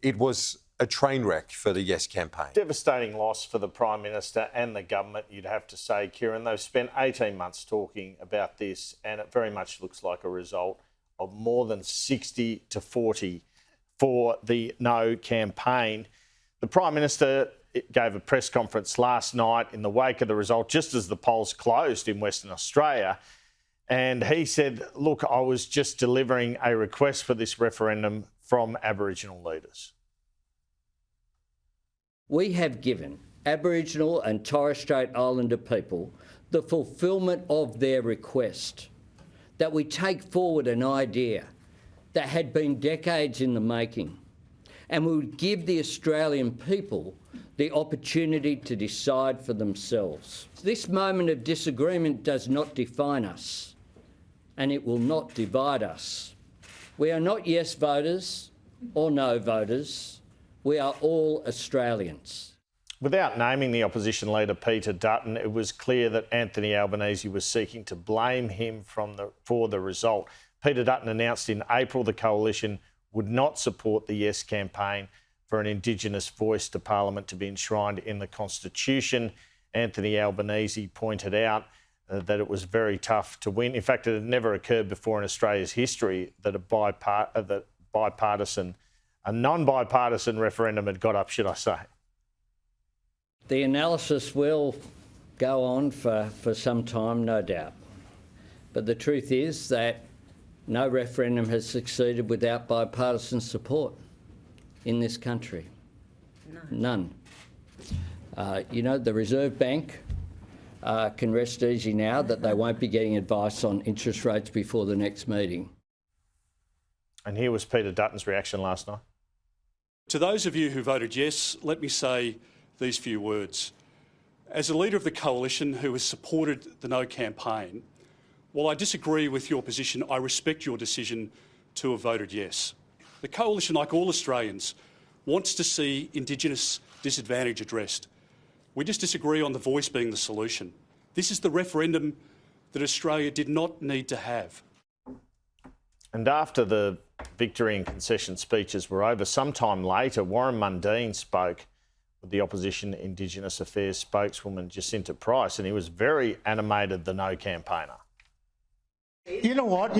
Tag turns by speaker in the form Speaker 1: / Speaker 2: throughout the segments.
Speaker 1: It was a train wreck for the Yes campaign.
Speaker 2: Devastating loss for the Prime Minister and the government, you'd have to say, Kieran. They've spent 18 months talking about this, and it very much looks like a result of more than 60 to 40 for the No campaign. The Prime Minister gave a press conference last night in the wake of the result, just as the polls closed in Western Australia. And he said, look, I was just delivering a request for this referendum from Aboriginal leaders.
Speaker 3: We have given Aboriginal and Torres Strait Islander people the fulfilment of their request, that we take forward an idea that had been decades in the making, and we would give the Australian people the opportunity to decide for themselves. This moment of disagreement does not define us, and it will not divide us. We are not yes voters or no voters. We are all Australians.
Speaker 2: Without naming the opposition leader Peter Dutton, it was clear that Anthony Albanese was seeking to blame him for the result. Peter Dutton announced in April the coalition would not support the Yes campaign for an Indigenous Voice to Parliament to be enshrined in the Constitution. Anthony Albanese pointed out that it was very tough to win. In fact, it had never occurred before in Australia's history that a non-bipartisan referendum had got up, should I say.
Speaker 3: The analysis will go on for some time, no doubt. But the truth is that no referendum has succeeded without bipartisan support in this country. None. You know, the Reserve Bank can rest easy now that they won't be getting advice on interest rates before the next meeting.
Speaker 2: And here was Peter Dutton's reaction last night.
Speaker 4: To those of you who voted yes, let me say these few words. As a leader of the coalition who has supported the No campaign, while I disagree with your position, I respect your decision to have voted yes. The coalition, like all Australians, wants to see Indigenous disadvantage addressed. We just disagree on the voice being the solution. This is the referendum that Australia did not need to have.
Speaker 2: And after the victory and concession speeches were over, sometime later, Warren Mundine spoke with the opposition Indigenous Affairs spokeswoman Jacinta Price, and he was very animated, the No campaigner.
Speaker 5: You know what?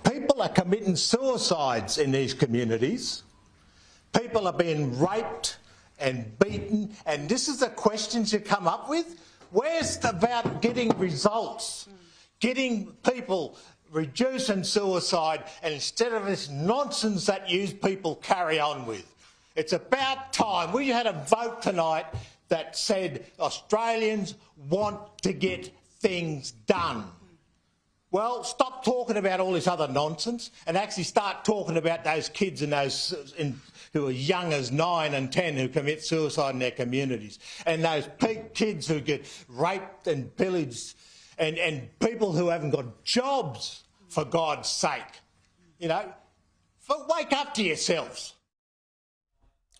Speaker 5: People are committing suicides in these communities. People are being raped and beaten, and this is the questions you come up with? Where's about getting results? Getting people reducing suicide, and instead of this nonsense that you people carry on with. It's about time. We had a vote tonight that said Australians want to get things done. Well, stop talking about all this other nonsense and actually start talking about those kids and those who are young as 9 and 10 who commit suicide in their communities, and those kids who get raped and pillaged, and people who haven't got jobs, for God's sake. You know, wake up to yourselves.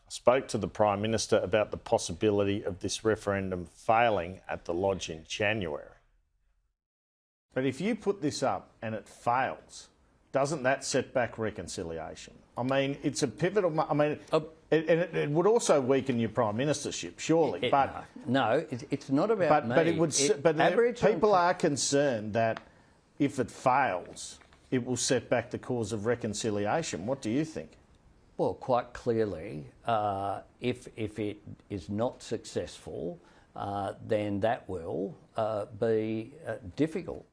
Speaker 2: I spoke to the Prime Minister about the possibility of this referendum failing at the Lodge in January. But if you put this up and it fails, doesn't that set back reconciliation? I mean, it's a pivotal... it would also weaken your Prime Ministership, surely.
Speaker 3: It's not about me.
Speaker 2: But it would. People are concerned that if it fails, it will set back the cause of reconciliation. What do you think?
Speaker 3: Well, quite clearly, if it is not successful, then that will be difficult.